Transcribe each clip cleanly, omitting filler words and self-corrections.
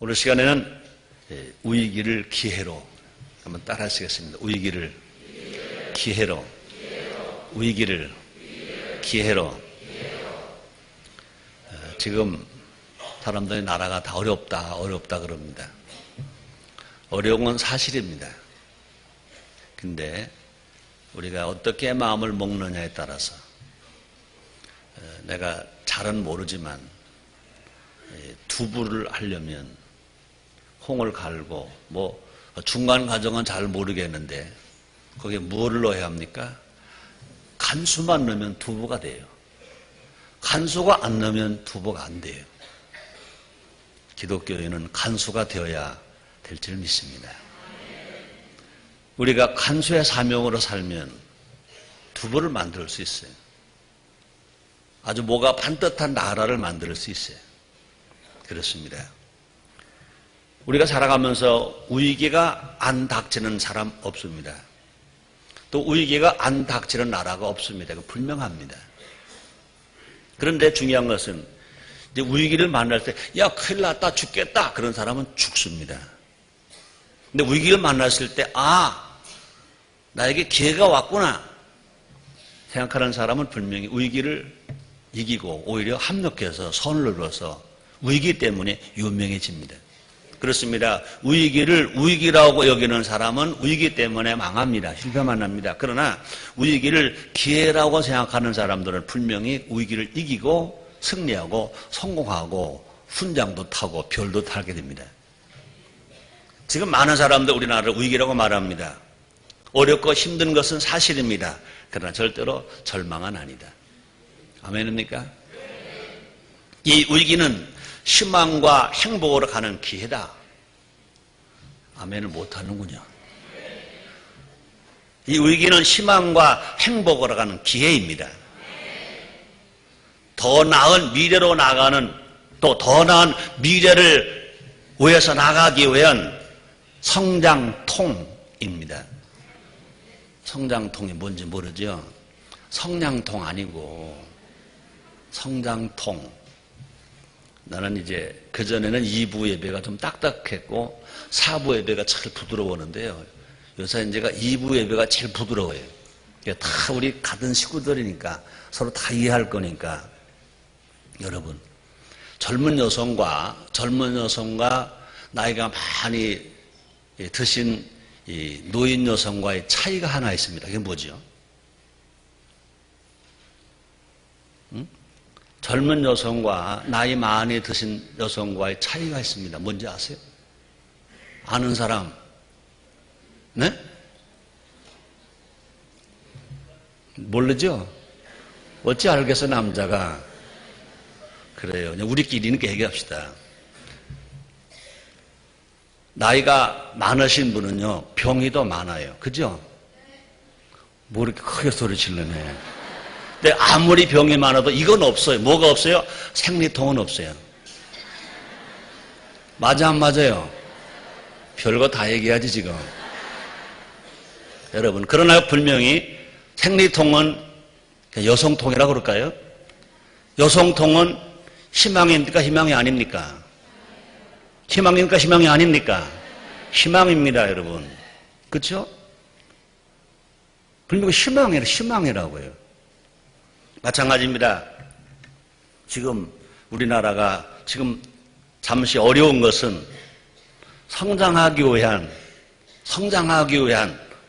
오늘 시간에는 위기를 기회로 한번 따라 하시겠습니다. 위기를 기회로, 위기를 기회로. 지금 사람들이 나라가 다 어렵다 그럽니다. 어려운 건 사실입니다. 근데 우리가 어떻게 마음을 먹느냐에 따라서 내가 잘은 모르지만 두부를 하려면 홍을 갈고 중간 과정은 잘 모르겠는데 거기에 무엇을 넣어야 합니까? 간수만 넣으면 두부가 돼요. 간수가 안 넣으면 두부가 안 돼요. 기독교인은 간수가 되어야 될 줄 믿습니다. 우리가 간수의 사명으로 살면 두부를 만들 수 있어요. 아주 뭐가 반듯한 나라를 만들 수 있어요. 그렇습니다. 우리가 살아가면서 위기가 안 닥치는 사람 없습니다. 또 위기가 안 닥치는 나라가 없습니다. 그 분명합니다. 그런데 중요한 것은 이제 위기를 만날 때, 야, 큰일 났다, 죽겠다. 그런 사람은 죽습니다. 근데 위기를 만났을 때, 나에게 기회가 왔구나. 생각하는 사람은 분명히 위기를 이기고 오히려 합력해서 선을 이뤄서 위기 때문에 유명해집니다. 그렇습니다. 위기를 위기라고 여기는 사람은 위기 때문에 망합니다. 실패만 납니다. 그러나 위기를 기회라고 생각하는 사람들은 분명히 위기를 이기고 승리하고 성공하고 훈장도 타고 별도 타게 됩니다. 지금 많은 사람들 우리나라를 위기라고 말합니다. 어렵고 힘든 것은 사실입니다. 그러나 절대로 절망은 아니다. 아멘입니까? 이 위기는 희망과 행복으로 가는 기회다. 아멘을 못하는군요. 이 위기는 희망과 행복으로 가는 기회입니다. 더 나은 미래로 나가는, 또 더 나은 미래를 위해서 나가기 위한 성장통입니다. 성장통이 뭔지 모르죠? 성냥통 아니고 성장통. 나는 이제 그전에는 2부 예배가 좀 딱딱했고 4부 예배가 잘 부드러웠는데요. 요새 이제가 2부 예배가 제일 부드러워요. 다 우리 같은 식구들이니까 서로 다 이해할 거니까. 여러분, 젊은 여성과 나이가 많이 드신 이 노인 여성과의 차이가 하나 있습니다. 그게 뭐죠? 젊은 여성과 나이 많이 드신 여성과의 차이가 있습니다. 뭔지 아세요? 아는 사람? 네? 모르죠? 어찌 알겠어, 남자가. 그래요. 우리끼리는 얘기합시다. 나이가 많으신 분은요, 병이 더 많아요. 그죠? 뭐 이렇게 크게 소리 질르네. 근데 아무리 병이 많아도 이건 없어요. 뭐가 없어요? 생리통은 없어요. 맞아, 안 맞아요? 별거 다 얘기하지, 지금. 여러분, 그러나 분명히 생리통은 여성통이라고 그럴까요? 여성통은 희망입니까? 희망이 아닙니까? 희망입니까? 희망이 아닙니까? 희망입니다, 여러분. 그렇죠? 분명히 희망이라고요. 마찬가지입니다. 지금 우리나라가 지금 잠시 어려운 것은 성장하기 위한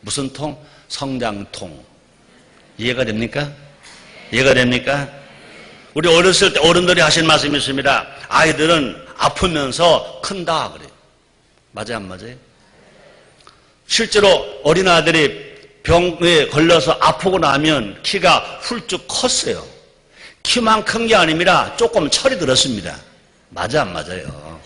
무슨 통? 성장통. 이해가 됩니까? 이해가 됩니까? 우리 어렸을 때 어른들이 하신 말씀이 있습니다. 아이들은 아프면서 큰다 그래요. 맞아요, 안 맞아요? 실제로 어린아들이 병에 걸려서 아프고 나면 키가 훌쩍 컸어요. 키만 큰 게 아닙니다. 조금 철이 들었습니다. 맞아, 안 맞아요?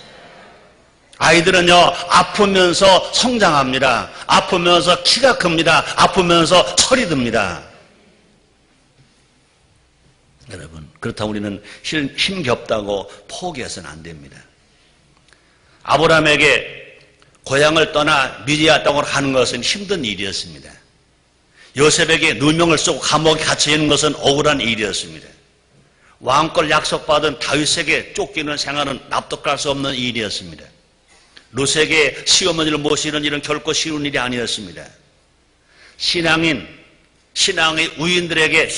아이들은요, 아프면서 성장합니다. 아프면서 키가 큽니다. 아프면서 철이 듭니다. 여러분, 그렇다고 우리는 힘겹다고 포기해서는 안 됩니다. 아브라함에게 고향을 떠나 미디아 땅으로 가는 것은 힘든 일이었습니다. 요셉에게 누명을 쓰고 감옥에 갇혀 있는 것은 억울한 일이었습니다. 왕권 약속받은 다윗에게 쫓기는 생활은 납득할 수 없는 일이었습니다. 롯에게 시어머니를 모시는 일은 결코 쉬운 일이 아니었습니다. 신앙의 우인들에게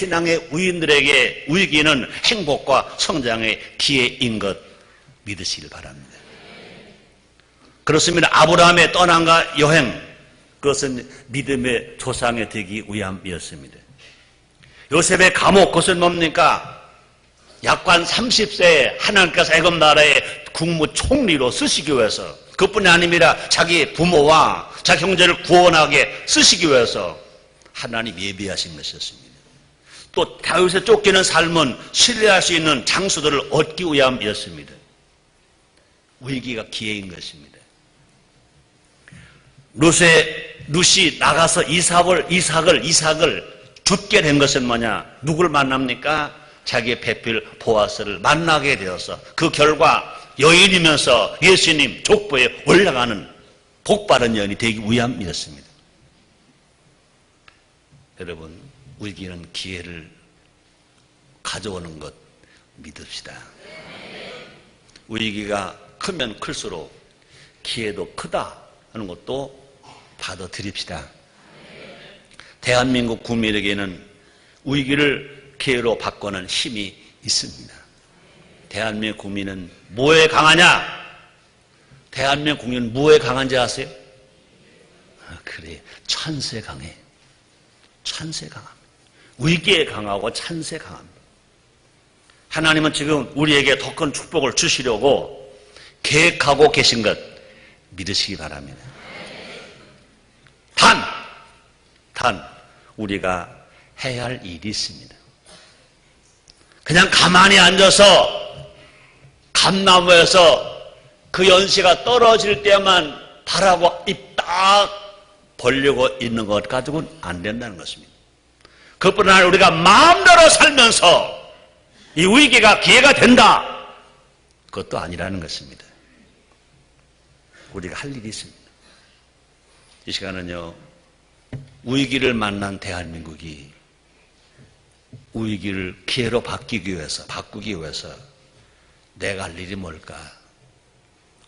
위기는 행복과 성장의 기회인 것 믿으시길 바랍니다. 그렇습니다. 아브라함의 떠남과 여행, 그것은 믿음의 조상이 되기 위함이었습니다. 요셉의 감옥, 그것은 뭡니까? 약관 30세에 하나님께서 애굽 나라의 국무총리로 쓰시기 위해서, 그뿐이 아닙니다. 자기 부모와 자기 형제를 구원하게 쓰시기 위해서 하나님 예비하신 것이었습니다. 또 다윗의 쫓기는 삶은 신뢰할 수 있는 장수들을 얻기 위함이었습니다. 위기가 기회인 것입니다. 룻이 나가서 이삭을 죽게 된 것은 뭐냐? 누구를 만납니까? 자기의 배필 보아스를 만나게 되어서 그 결과 여인이면서 예수님 족보에 올라가는 복받은 여인이 되기 위함이었습니다. 여러분, 위기는 기회를 가져오는 것 믿읍시다. 위기가 크면 클수록 기회도 크다 하는 것도 받아들입시다. 대한민국 국민에게는 위기를 기회로 바꾸는 힘이 있습니다. 대한민국 국민은 뭐에 강하냐? 대한민국 국민은 뭐에 강한지 아세요? 그래, 찬스에 강해. 찬스에 강합니다. 위기에 강하고 찬스에 강합니다. 하나님은 지금 우리에게 더 큰 축복을 주시려고 계획하고 계신 것 믿으시기 바랍니다. 단 우리가 해야 할 일이 있습니다. 그냥 가만히 앉아서 감나무에서 그 연시가 떨어질 때만 바라고 입 딱 벌리고 있는 것 가지고는 안 된다는 것입니다. 그뿐 아니라 우리가 마음대로 살면서 이 위기가 기회가 된다, 그것도 아니라는 것입니다. 우리가 할 일이 있습니다. 이 시간은요, 위기를 만난 대한민국이 위기를 기회로 바꾸기 위해서 내가 할 일이 뭘까?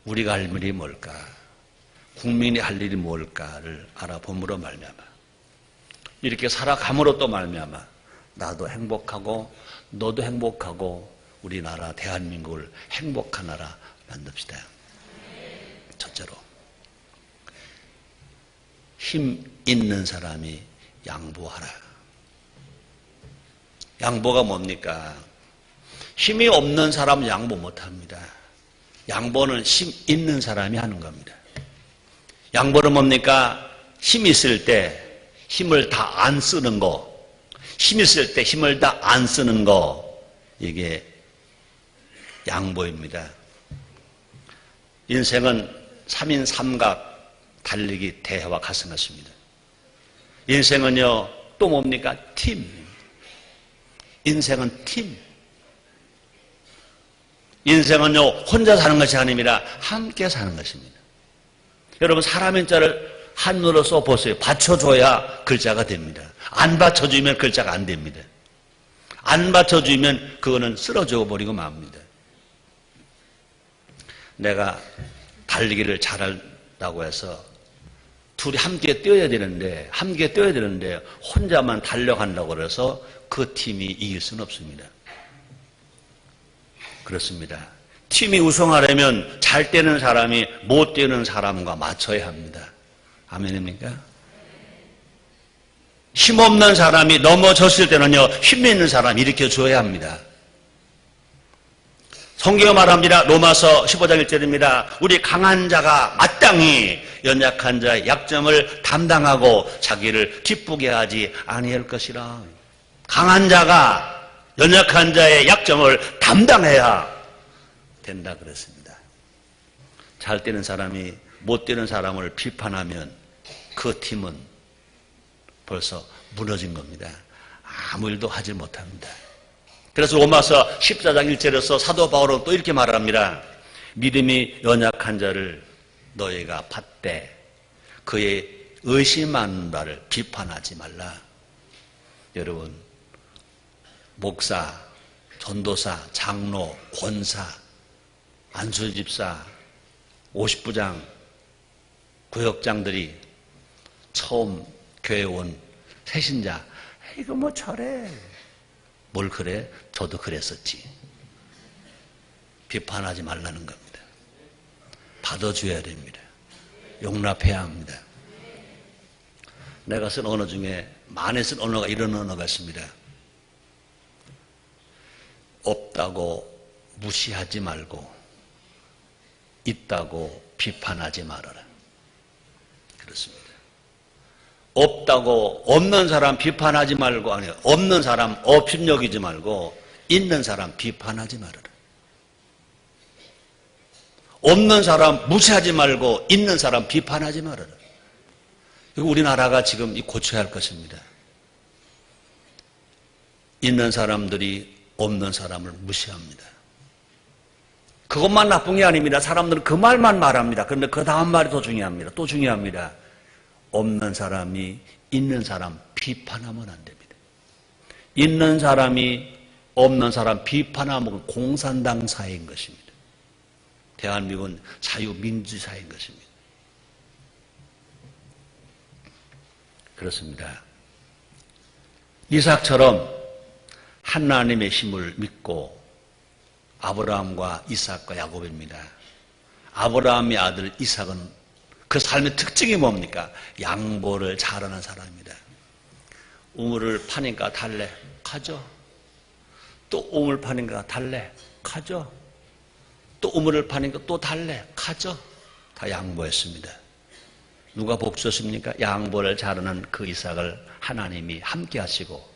우리가 할 일이 뭘까? 국민이 할 일이 뭘까를 알아봄으로 말미암아 이렇게 살아감으로 또 말미암아 나도 행복하고 너도 행복하고 우리나라 대한민국을 행복한 나라 만듭시다. 첫째로 힘 있는 사람이 양보하라. 양보가 뭡니까? 힘이 없는 사람은 양보 못합니다. 양보는 힘 있는 사람이 하는 겁니다. 양보는 뭡니까? 힘 있을 때 힘을 다 안 쓰는 거, 힘 있을 때 힘을 다 안 쓰는 거, 이게 양보입니다. 인생은 3인 3각 달리기 대회와 같은 것입니다. 인생은요, 또 뭡니까? 팀. 인생은 팀. 인생은요, 혼자 사는 것이 아닙니다. 함께 사는 것입니다. 여러분, 사람의 자를 한눈으로 써보세요. 받쳐줘야 글자가 됩니다. 안 받쳐주면 글자가 안 됩니다. 안 받쳐주면 그거는 쓰러져 버리고 맙니다. 내가 달리기를 잘한다고 해서 둘이 함께 뛰어야 되는데 혼자만 달려간다고 해서 그 팀이 이길 수는 없습니다. 그렇습니다. 팀이 우승하려면 잘 뛰는 사람이 못 뛰는 사람과 맞춰야 합니다. 아멘입니까? 힘없는 사람이 넘어졌을 때는요, 힘 있는 사람이 일으켜줘야 합니다. 성경이 말합니다. 로마서 15장 1절입니다. 우리 강한 자가 마땅히 연약한 자의 약점을 담당하고 자기를 기쁘게 하지 아니할 것이라. 강한 자가 연약한 자의 약점을 담당해야 된다 그랬습니다. 잘 뛰는 사람이 못 뛰는 사람을 비판하면 그 팀은 벌써 무너진 겁니다. 아무 일도 하지 못합니다. 그래서 로마서 14장 1절에서 사도 바울은 또 이렇게 말합니다. 믿음이 연약한 자를 너희가 받되 그의 의심하는 바를 비판하지 말라. 여러분, 목사, 전도사, 장로, 권사, 안수집사, 50부장, 구역장들이 처음 교회 온 새신자, 이거 뭐 저래. 뭘 그래? 저도 그랬었지. 비판하지 말라는 겁니다. 받아줘야 됩니다. 용납해야 합니다. 내가 쓴 언어 중에 많이 쓴 언어가 이런 언어가 있습니다. 없다고 무시하지 말고 있다고 비판하지 말아라. 그렇습니다. 없다고 없는 사람 비판하지 말고, 아니 없는 사람 업신여기지 말고 있는 사람 비판하지 말아라. 없는 사람 무시하지 말고 있는 사람 비판하지 말아라. 이거 우리나라가 지금 고쳐야 할 것입니다. 있는 사람들이 없는 사람을 무시합니다. 그것만 나쁜 게 아닙니다. 사람들은 그 말만 말합니다. 그런데 그 다음 말이 더 중요합니다. 또 중요합니다. 없는 사람이 있는 사람 비판하면 안 됩니다. 있는 사람이 없는 사람 비판하면 공산당 사회인 것입니다. 대한민국은 자유민주사회인 것입니다. 그렇습니다. 이삭처럼 하나님의 힘을 믿고 아브라함과 이삭과 야곱입니다. 아브라함의 아들 이삭은 그 삶의 특징이 뭡니까? 양보를 잘하는 사람입니다. 우물을 파니까 달래, 가져. 또 우물 파니까 달래, 가져. 또 우물을 파니까 또 달래, 가져. 다 양보했습니다. 누가 복 주셨습니까? 양보를 잘하는 그 이삭을 하나님이 함께 하시고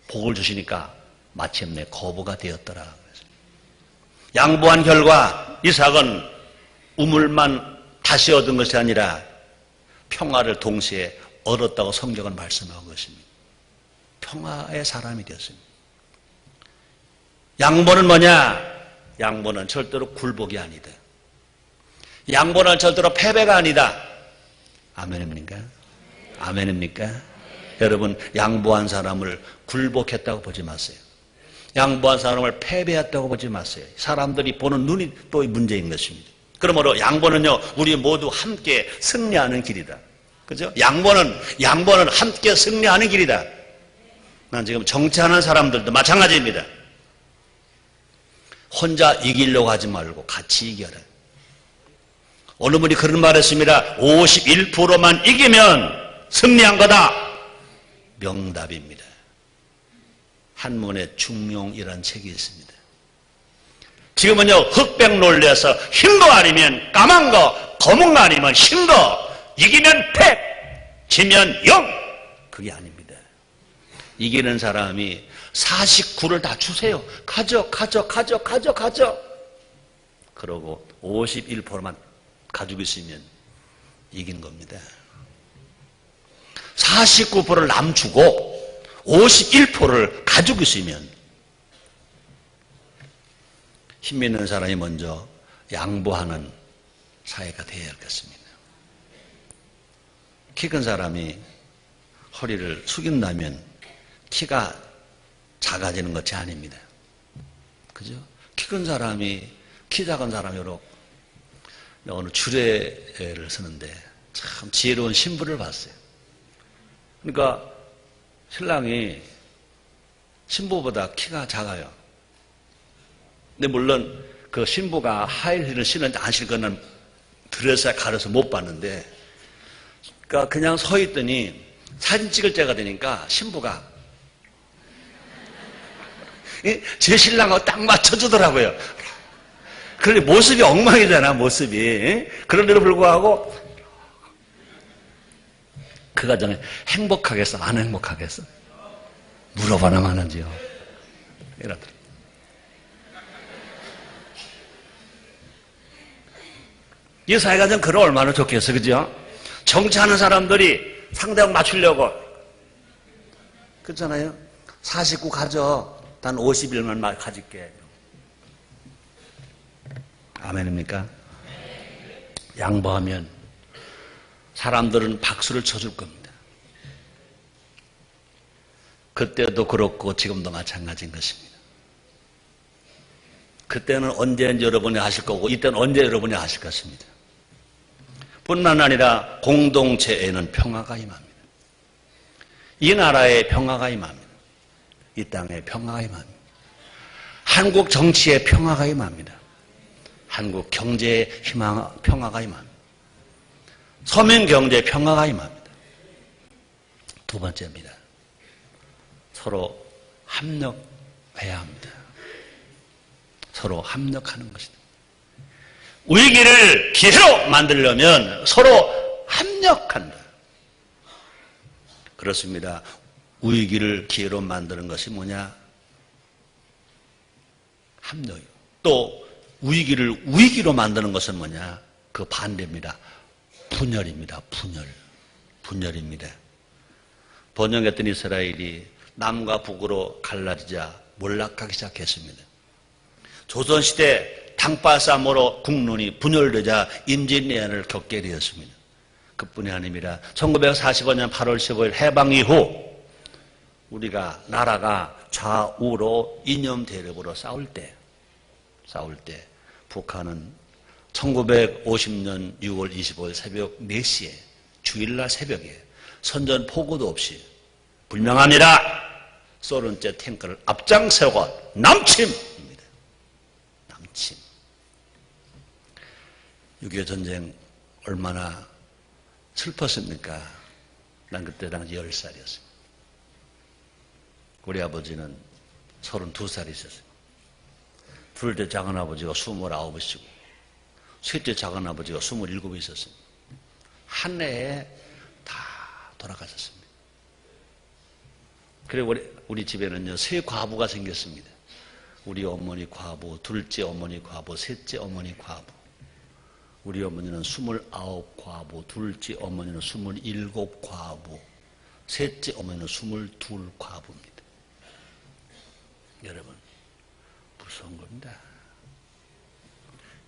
복을 주시니까 마침내 거부가 되었더라. 양보한 결과 이삭은 우물만 다시 얻은 것이 아니라 평화를 동시에 얻었다고 성경은 말씀하고 있습니다. 평화의 사람이 되었습니다. 양보는 뭐냐? 양보는 절대로 굴복이 아니다. 양보는 절대로 패배가 아니다. 아멘입니까? 아멘입니까? 여러분, 양보한 사람을 굴복했다고 보지 마세요. 양보한 사람을 패배했다고 보지 마세요. 사람들이 보는 눈이 또 문제인 것입니다. 그러므로 양보는요, 우리 모두 함께 승리하는 길이다. 그죠? 양보는 함께 승리하는 길이다. 난 지금 정치하는 사람들도 마찬가지입니다. 혼자 이기려고 하지 말고 같이 이겨라. 어느 분이 그런 말 했습니다. 51%만 이기면 승리한 거다. 명답입니다. 한문의 중용이라는 책이 있습니다. 지금은요, 흑백 논리에서 흰 거 아니면 까만 거, 검은 거 아니면 흰 거, 이기면 100, 지면 0. 그게 아닙니다. 이기는 사람이 49를 다 주세요. 가져. 그러고 51%만 가지고 있으면 이긴 겁니다. 49%를 남 주고 51%를 가지고 있으면 힘 있는 사람이 먼저 양보하는 사회가 되어야 하겠습니다. 키 큰 사람이 허리를 숙인다면 키가 작아지는 것이 아닙니다. 그죠? 키 큰 사람이, 키 작은 사람이 어느 주례를 쓰는데 참 지혜로운 신부를 봤어요. 그러니까 신랑이 신부보다 키가 작아요. 근데 물론 그 신부가 하이힐을 신는지 안 신는지는 드레스에 가려서 못 봤는데, 그러니까 그냥 서 있더니 사진 찍을 때가 되니까 신부가 제 신랑하고 딱 맞춰주더라고요. 그런데 모습이 엉망이잖아, 모습이. 그런데도 불구하고 그 가정에 행복하겠어? 안 행복하겠어? 물어봐나 마는지요. 이러더라. 이 사회가 그럼 얼마나 좋겠어, 그죠? 정치하는 사람들이 상대방 맞추려고. 그렇잖아요? 49 가져. 단 50일만 가질게. 아멘입니까? 양보하면 사람들은 박수를 쳐줄 겁니다. 그때도 그렇고 지금도 마찬가지인 것입니다. 그때는 언제 여러분이 하실 거고 이때는 언제 여러분이 하실 것입니다. 뿐만 아니라 공동체에는 평화가 임합니다. 이 나라에 평화가 임합니다. 이 땅에 평화가 임합니다. 한국 정치에 평화가 임합니다. 한국 경제에 평화가 임합니다. 서민 경제에 평화가 임합니다. 두 번째입니다. 서로 합력해야 합니다. 서로 합력하는 것이다. 위기를 기회로 만들려면 서로 합력한다. 그렇습니다. 위기를 기회로 만드는 것이 뭐냐? 합력이요. 또 위기를 위기로 만드는 것은 뭐냐? 그 반대입니다. 분열입니다. 분열입니다. 번영했던 이스라엘이 남과 북으로 갈라지자 몰락하기 시작했습니다. 조선시대 당파싸움으로 국론이 분열되자 임진왜란을 겪게 되었습니다. 그뿐이 아닙니다. 1945년 8월 15일 해방 이후 우리가 나라가 좌우로 이념 대립으로 싸울 때 북한은 1950년 6월 25일 새벽 4시에 주일날 새벽에 선전포고도 없이 불명합니다. 소련제 탱크를 앞장세우고 남침입니다. 남침. 6.25 전쟁 얼마나 슬펐습니까? 난 그때 당시 10살이었습니다. 우리 아버지는 32살이 있었어요. 둘째 작은 아버지가 29이시고 셋째 작은 아버지가 27이 있었습니다. 한 해에 다 돌아가셨습니다. 그리고 우리 집에는요, 세 과부가 생겼습니다. 우리 어머니 과부, 둘째 어머니 과부, 셋째 어머니 과부. 우리 어머니는 29 과부, 둘째 어머니는 27 과부, 셋째 어머니는 22 과부입니다. 여러분, 무서운 겁니다.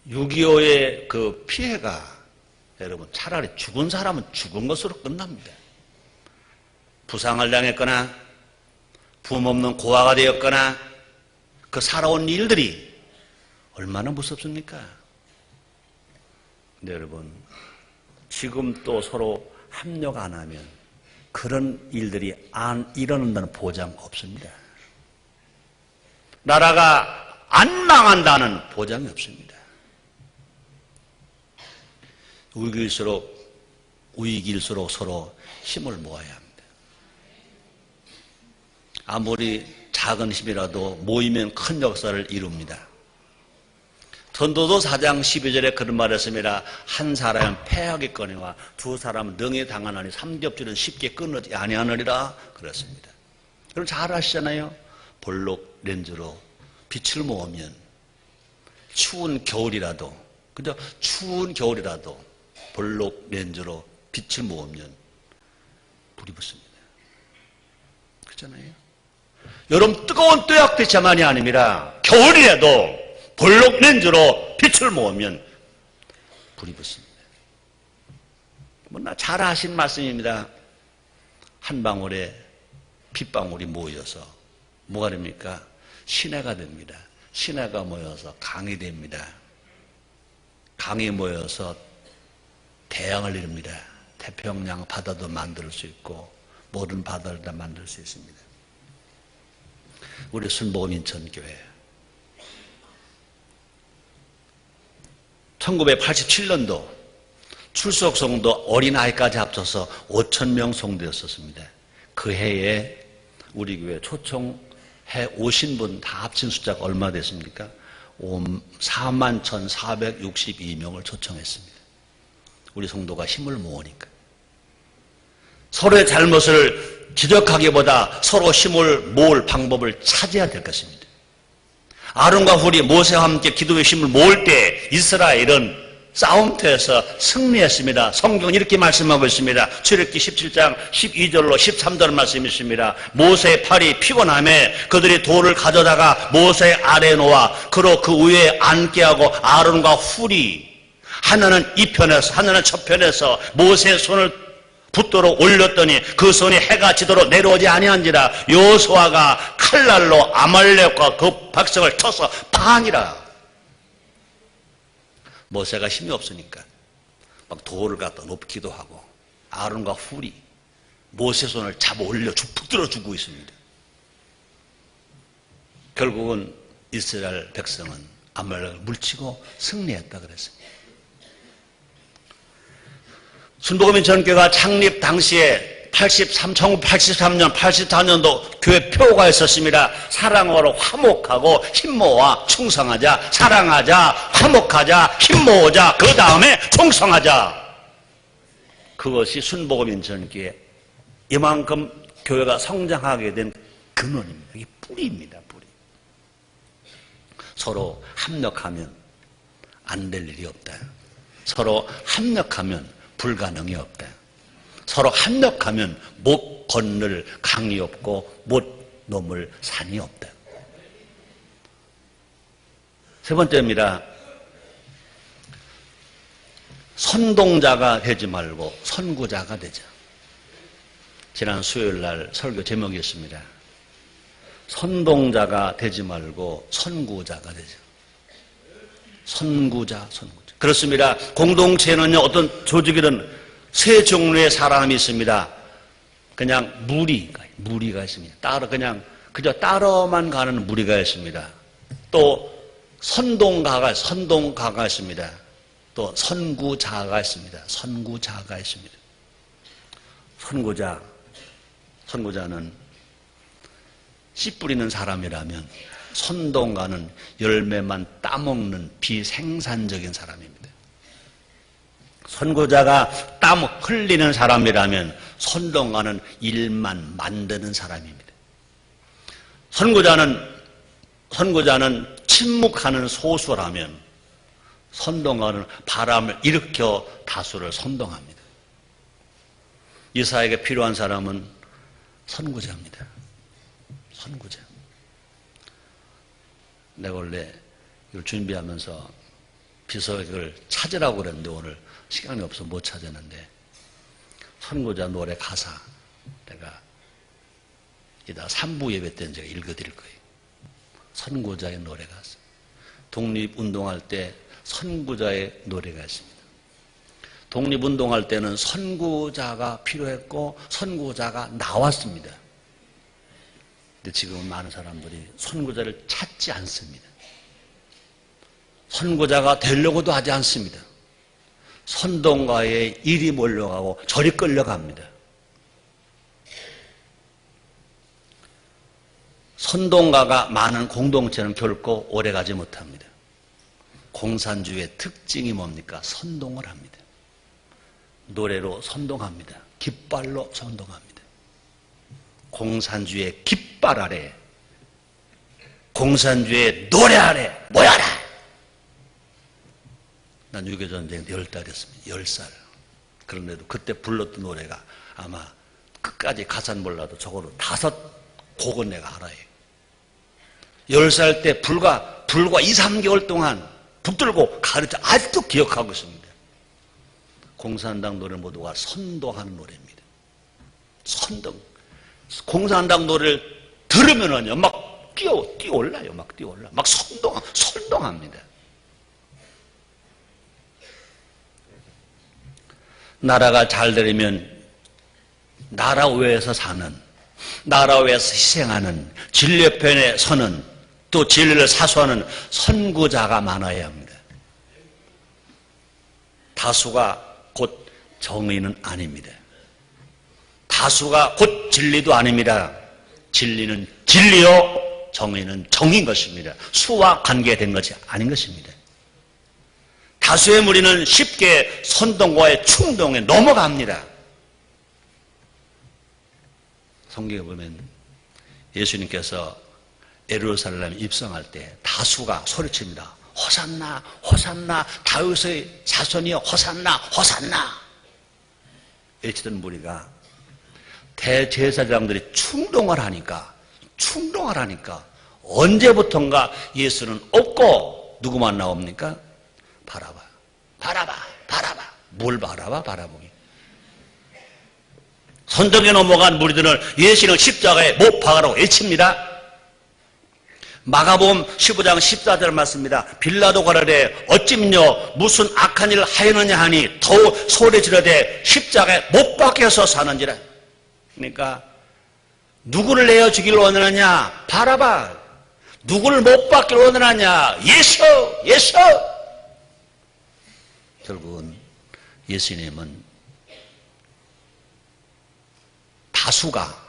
6.25의 그 피해가 여러분 차라리 죽은 사람은 죽은 것으로 끝납니다. 부상을 당했거나 부모없는 고아가 되었거나 그 살아온 일들이 얼마나 무섭습니까? 근데 여러분 지금 또 서로 합력 안 하면 그런 일들이 안 일어난다는 보장 없습니다. 나라가 안 망한다는 보장이 없습니다. 위기일수록 서로 힘을 모아야 합니다. 아무리 작은 힘이라도 모이면 큰 역사를 이룹니다. 전도서 4장 12절에 그런 말을 했습니다. 한 사람은 패하겠거니와 두 사람은 능히 당하나니 삼겹줄은 쉽게 끊어지 아니하느니라 그랬습니다. 그럼 잘 아시잖아요. 볼록 렌즈로 빛을 모으면 추운 겨울이라도 그죠? 추운 겨울이라도 볼록 렌즈로 빛을 모으면 불이 붙습니다. 그렇잖아요. 여러분 뜨거운 뜨약빛만이 아닙니다. 겨울이라도 볼록 렌즈로 빛을 모으면 불이 붙습니다. 잘 아신 말씀입니다. 한 방울에 빗방울이 모여서 뭐가 됩니까? 시내가 됩니다. 시내가 모여서 강이 됩니다. 강이 모여서 대양을 이룹니다. 태평양 바다도 만들 수 있고 모든 바다를 다 만들 수 있습니다. 우리 순복음인천교회 1987년도 출석 성도 어린아이까지 합쳐서 5,000명 성도였었습니다. 그 해에 우리 교회 초청해 오신 분 다 합친 숫자가 얼마 됐습니까? 41,462명을 초청했습니다. 우리 성도가 힘을 모으니까. 서로의 잘못을 지적하기보다 서로 힘을 모을 방법을 찾아야 될 것입니다. 아론과 훌이 모세와 함께 기도의 힘을 모을 때 이스라엘은 싸움터에서 승리했습니다. 성경은 이렇게 말씀하고 있습니다. 출애굽기 17장 12절로 13절 말씀이 있습니다. 모세의 팔이 피곤함에 그들이 돌을 가져다가 모세 아래에 놓아 그로 그 위에 앉게 하고 아론과 훌이 하나는 이 편에서 하나는 저 편에서 모세의 손을 붙도록 올렸더니 그 손이 해가 지도록 내려오지 아니한지라. 여호수아가 칼날로 아말렉과 그 백성을 쳐서 방이라. 모세가 힘이 없으니까 막 돌을 갖다 높기도 하고 아론과 훌이 모세 손을 잡아 올려 붙들어 주고 있습니다. 결국은 이스라엘 백성은 아말렉을 물치고 승리했다 그랬습니다. 순복음인 전교가 창립 당시에 1983년, 84년도 교회 표가 있었습니다. 사랑으로 화목하고 힘모아 충성하자. 사랑하자, 화목하자, 힘모으자. 그 다음에 충성하자. 그것이 순복음인 전교에 이만큼 교회가 성장하게 된 근원입니다. 이게 뿌리입니다. 뿌리. 서로 합력하면 안 될 일이 없다. 서로 합력하면 불가능이 없다. 서로 합력하면 못 건널 강이 없고 못 넘을 산이 없다. 세 번째입니다. 선동자가 되지 말고 선구자가 되자. 지난 수요일 날 설교 제목이었습니다. 선동자가 되지 말고 선구자가 되자. 선구자. 그렇습니다. 공동체는요, 어떤 조직이든 세 종류의 사람이 있습니다. 그냥 무리가 있습니다. 그저 따라만 가는 무리가 있습니다. 또 선동가가 있습니다. 또 선구자가 있습니다. 선구자는 씨 뿌리는 사람이라면 선동가는 열매만 따먹는 비생산적인 사람입니다. 선구자가 땀 흘리는 사람이라면 선동가는 일만 만드는 사람입니다. 선구자는 침묵하는 소수라면 선동가는 바람을 일으켜 다수를 선동합니다. 이사에게 필요한 사람은 선구자입니다. 선구자. 내가 원래 이걸 준비하면서 비석을 찾으라고 그랬는데 오늘 시간이 없어서 못 찾았는데 선구자 노래 가사 내가 이따 3부 예배 때는 제가 읽어드릴 거예요. 선구자의 노래 가사. 독립운동할 때 선구자의 노래가 있습니다. 독립운동할 때는 선구자가 필요했고 선구자가 나왔습니다. 근데 지금은 많은 사람들이 선구자를 찾지 않습니다. 선구자가 되려고도 하지 않습니다. 선동가의 일이 몰려가고 저리 끌려갑니다. 선동가가 많은 공동체는 결코 오래가지 못합니다. 공산주의의 특징이 뭡니까? 선동을 합니다. 노래로 선동합니다. 깃발로 선동합니다. 공산주의의 깃발 아래, 공산주의의 노래 아래 모여라! 난 6.25 전쟁 10달이었습니다. 10살. 그런데도 그때 불렀던 노래가 아마 끝까지 가사는 몰라도 적어도 5곡은 내가 알아요. 10살 때 불과 2, 3개월 동안 붙들고 가르쳐 아직도 기억하고 있습니다. 공산당 노래 모두가 선동하는 노래입니다. 선동. 공산당 노래를 들으면은요, 막 뛰어올라요. 막 선동합니다. 나라가 잘 되려면 나라 위에서 사는, 나라 위에서 희생하는, 진리 편에 서는, 또 진리를 사수하는 선구자가 많아야 합니다. 다수가 곧 정의는 아닙니다. 다수가 곧 진리도 아닙니다. 진리는 진리요, 정의는 정인 것입니다. 수와 관계된 것이 아닌 것입니다. 다수의 무리는 쉽게 선동과의 충동에 넘어갑니다. 성경에 보면 예수님께서 예루살렘에 입성할 때 다수가 소리칩니다. 호산나, 호산나, 다윗의 자손이여, 호산나, 호산나. 외치던 무리가 대제사장들이 충동을 하니까 언제부턴가 예수는 없고 누구만 나옵니까? 바라바. 뭘 바라보기. 선동에 넘어간 무리들은 예수는 십자가에 못 박아라고 외칩니다. 마가복음 15장 14절 말씀입니다. 빌라도 가라되 어찌미뇨 무슨 악한 일을 하였느냐 하니 더욱 소리 지르되 십자가에 못 박혀서 사는지라. 그러니까 누구를 내어 주기를 원하느냐? 바라바. 누구를 못 박기를 원하느냐? 예수, 예수. 결국은 예수님은 다수가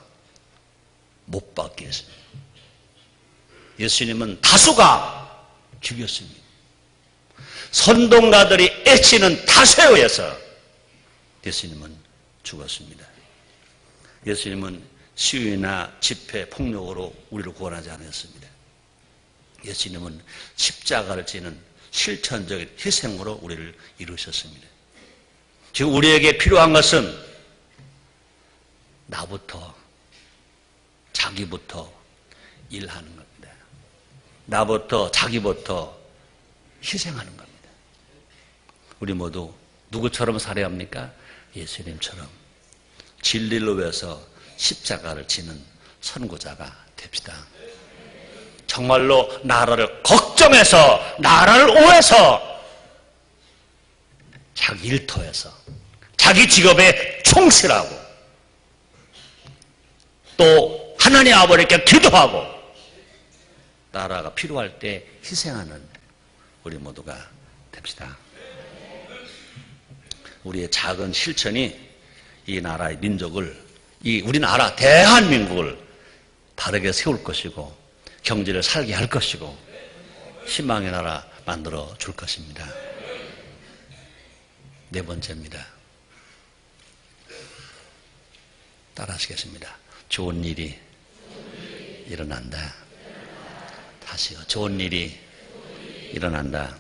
못 박게 했습니다. 예수님은 다수가 죽였습니다. 선동가들이 애치는 다수에 의해서 예수님은 죽었습니다. 예수님은 시위나 집회, 폭력으로 우리를 구원하지 않았습니다. 예수님은 십자가를 지는 실천적인 희생으로 우리를 이루셨습니다. 지금 우리에게 필요한 것은 나부터, 자기부터 일하는 겁니다. 나부터, 자기부터 희생하는 겁니다. 우리 모두 누구처럼 살아야 합니까? 예수님처럼 진리를 위해서 십자가를 지는 선구자가 됩시다. 정말로 나라를 걱정해서, 나라를 오해서, 자기 일터에서, 자기 직업에 충실하고, 또 하나님 아버지께 기도하고, 나라가 필요할 때 희생하는 우리 모두가 됩시다. 우리의 작은 실천이 이 나라의 민족을, 이 우리나라 대한민국을 바르게 세울 것이고 경제를 살게 할 것이고 희망의 나라 만들어 줄 것입니다. 네 번째입니다. 따라하시겠습니다. 좋은 일이 일어난다. 다시요. 좋은 일이 일어난다.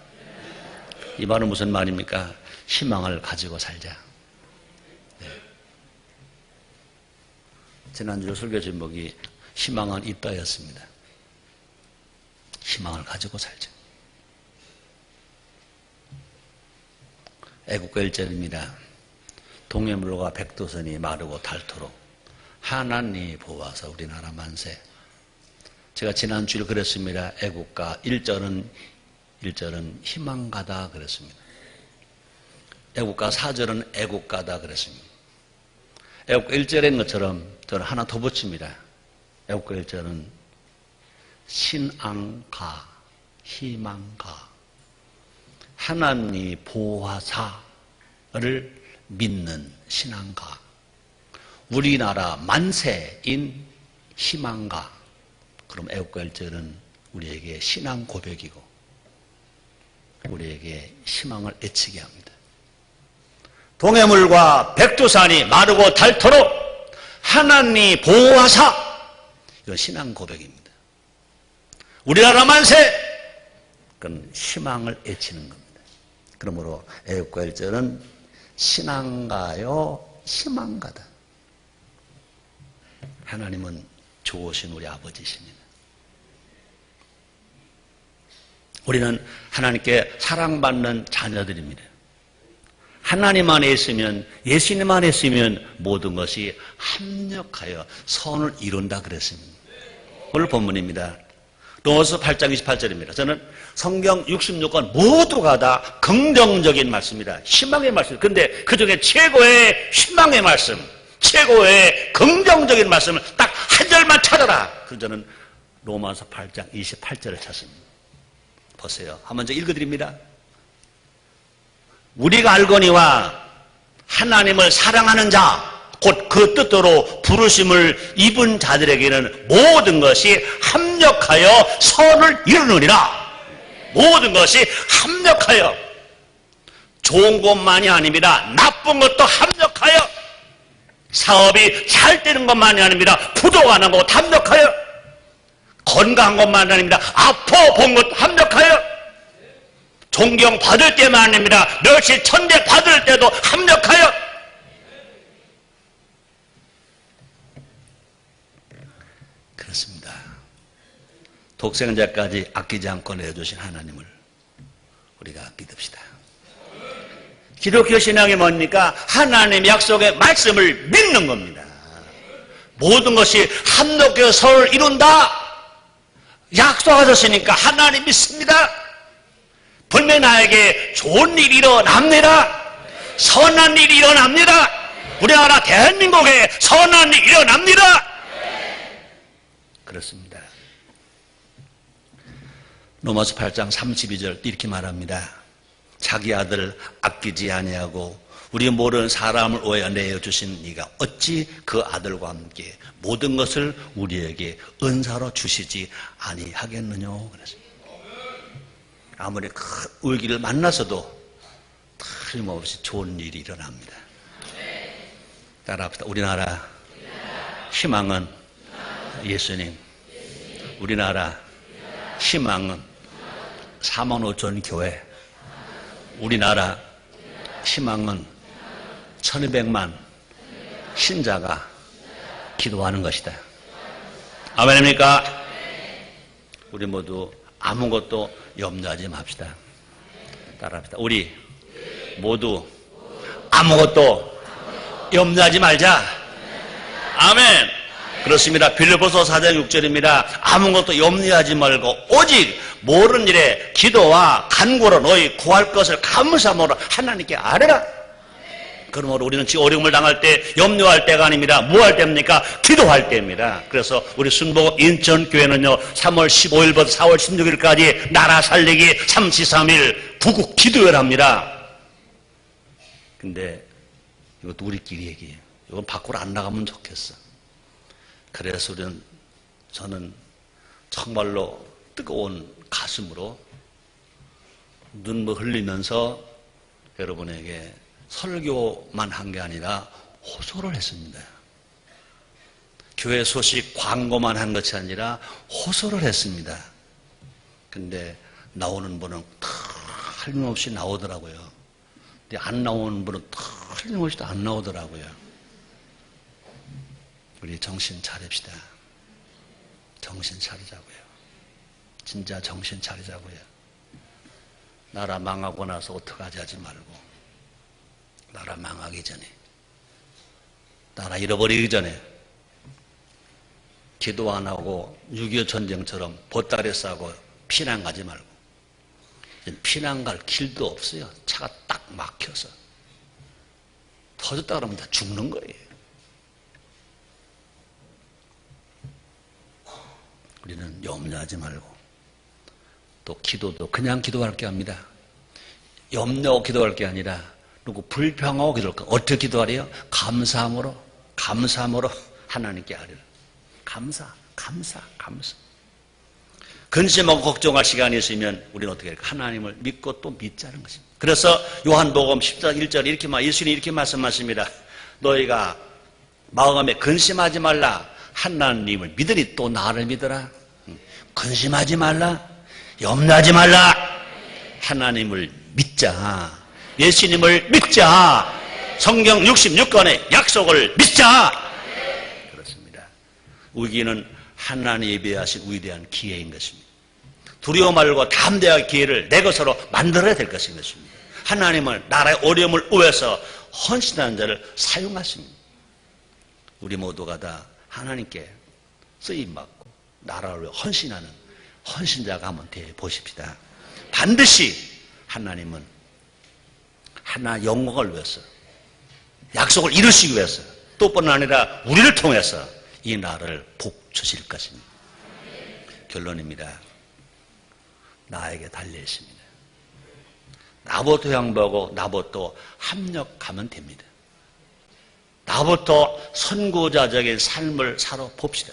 이 말은 무슨 말입니까? 희망을 가지고 살자. 네. 지난주 설교 제목이 희망은 있다였습니다. 희망을 가지고 살자. 애국가 1절입니다. 동해물과 백두산이 마르고 닳도록 하나님이 보호하사 우리나라 만세. 제가 지난주에 그랬습니다. 애국가 1절은 희망가다 그랬습니다. 애국가 4절은 애국가다 그랬습니다. 애국가 1절에 있는 것처럼 저는 하나 더 붙입니다. 애국가 1절은 신앙가, 희망가. 하나님이 보호하사를 믿는 신앙가. 우리나라 만세인 희망가. 그럼 애국가 1절은 우리에게 신앙 고백이고 우리에게 희망을 애치게 합니다. 동해물과 백두산이 마르고 닳도록 하나님이 보호하사. 이건 신앙 고백입니다. 우리나라 만세. 그건 희망을 애치는 겁니다. 그러므로 애국가 1절은 신앙가요 희망가다. 하나님은 좋으신 우리 아버지십니다. 우리는 하나님께 사랑받는 자녀들입니다. 하나님 안에 있으면, 예수님 안에 있으면 모든 것이 합력하여 선을 이룬다 그랬습니다. 오늘 본문입니다. 로마서 8장 28절입니다. 저는 성경 66권 모두가 다 긍정적인 말씀입니다. 희망의 말씀. 근데 그 중에 최고의 희망의 말씀, 최고의 긍정적인 말씀을 딱 한 절만 찾아라. 그래서 저는 로마서 8장 28절을 찾습니다. 보세요. 한번 저 읽어드립니다. 우리가 알거니와 하나님을 사랑하는 자, 곧 그 뜻대로 부르심을 입은 자들에게는 모든 것이 합력하여 선을 이루느니라. 모든 것이 합력하여. 좋은 것만이 아닙니다. 나쁜 것도 합력하여. 사업이 잘 되는 것만이 아닙니다. 부도가는 것 합력하여. 건강한 것만 아닙니다. 아파 본 것 합력하여. 존경 받을 때만 아닙니다. 멸시 천대 받을 때도 합력하여. 그렇습니다. 독생자까지 아끼지 않고 내어주신 하나님을 우리가 믿읍시다. 기독교 신앙이 뭡니까? 하나님 약속의 말씀을 믿는 겁니다. 모든 것이 합력해서 선을 이룬다. 약속하셨으니까 하나님 믿습니다. 분명히 나에게 좋은 일이 일어납니다. 선한 일이 일어납니다. 우리나라 대한민국에 선한 일이 일어납니다. 그렇습니다. 로마서 8장 32절 이렇게 말합니다. 자기 아들 아끼지 아니하고 우리 모르는 사람을 오해 내어주신 이가 어찌 그 아들과 함께 모든 것을 우리에게 은사로 주시지 아니하겠느냐 그랬습니다. 아무리 큰 위기를 만나서도 틀림없이 좋은 일이 일어납니다. 따라합시다. 우리나라 희망은 예수님. 우리나라 희망은 4만 5천 교회. 우리나라 희망은 1200만 신자가 기도하는 것이다. 아멘입니까? 우리 모두 아무것도 염려하지 맙시다. 따라합시다. 우리 모두 아무것도 염려하지 말자. 아멘. 그렇습니다. 빌립보서 4장 6절입니다. 아무것도 염려하지 말고 오직 모든 일에 기도와 간구로 너희 구할 것을 감사함으로 하나님께 아뢰라. 그러므로 우리는 지금 어려움을 당할 때 염려할 때가 아닙니다. 뭐 할 때입니까? 기도할 때입니다. 그래서 우리 순복음 인천교회는요 3월 15일부터 4월 16일까지 나라 살리기 33일 구국 기도회를 합니다. 근데 이것도 우리끼리 얘기해요. 이건 밖으로 안 나가면 좋겠어. 그래서 저는 정말로 뜨거운 가슴으로 눈물 흘리면서 여러분에게 설교만 한 게 아니라 호소를 했습니다. 교회 소식 광고만 한 것이 아니라 호소를 했습니다. 근데 나오는 분은 틀림없이 나오더라고요. 근데 안 나오는 분은 틀림없이 안 나오더라고요. 우리 정신 차립시다. 정신 차리자고요. 진짜 정신 차리자고요. 나라 망하고 나서 어떡하지 하지 말고 나라 망하기 전에 나라 잃어버리기 전에 기도 안 하고 6.25 전쟁처럼 보따리 싸고 피난 가지 말고 피난 갈 길도 없어요. 차가 딱 막혀서 터졌다 그러면 다 죽는 거예요. 우리는 염려하지 말고 또 기도도 그냥 기도할 게 합니다. 염려하고 기도할 게 아니라 누구 불평하고 기도할 거 어떻게 기도하래요? 감사함으로 하나님께 아뢰라. 감사. 근심하고 걱정할 시간이 있으면 우리는 어떻게 할까? 하나님을 믿고 또 믿자는 것입니다. 그래서 요한복음 14장 1절 예수님이 이렇게 말씀하십니다. 너희가 마음에 근심하지 말라. 하나님을 믿으니 또 나를 믿어라. 근심하지 말라. 염려하지 말라. 하나님을 믿자. 예수님을 믿자. 성경 66권의 약속을 믿자. 그렇습니다. 위기는 하나님이 예비하신 위대한 기회인 것입니다. 두려워 말고 담대하게 기회를 내 것으로 만들어야 될 것인 것입니다. 하나님은 나라의 어려움을 위해서 헌신하는 자를 사용하십니다. 우리 모두가 다 하나님께 쓰임받고 나라를 위해 헌신하는 헌신자가 한번 되어 보십시다. 반드시 하나님은 하나 영광을 위해서 약속을 이루시기 위해서 또 뿐 아니라 우리를 통해서 이 나라를 복 주실 것입니다. 결론입니다. 나에게 달려 있습니다. 나부터 양보하고 나부터 합력하면 됩니다. 나부터 선구자적인 삶을 살아 봅시다.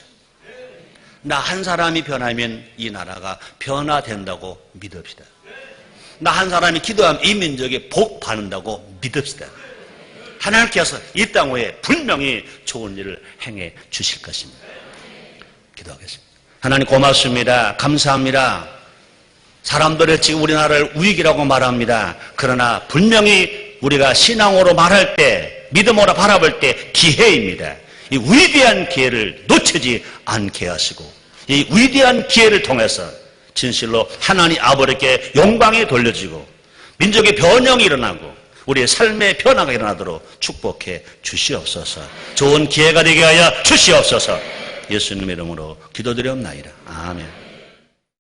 나 한 사람이 변하면 이 나라가 변화된다고 믿읍시다. 나 한 사람이 기도하면 이 민족이 복 받는다고 믿읍시다. 하나님께서 이 땅 위에 분명히 좋은 일을 행해 주실 것입니다. 기도하겠습니다. 하나님 고맙습니다. 감사합니다. 사람들이 지금 우리나라를 위기라고 말합니다. 그러나 분명히 우리가 신앙으로 말할 때, 믿음으로 바라볼 때 기회입니다. 이 위대한 기회를 놓치지 않게 하시고 이 위대한 기회를 통해서 진실로 하나님 아버지께 영광이 돌려지고 민족의 변형이 일어나고 우리의 삶의 변화가 일어나도록 축복해 주시옵소서. 좋은 기회가 되게 하여 주시옵소서. 예수님의 이름으로 기도드리옵나이다. 아멘.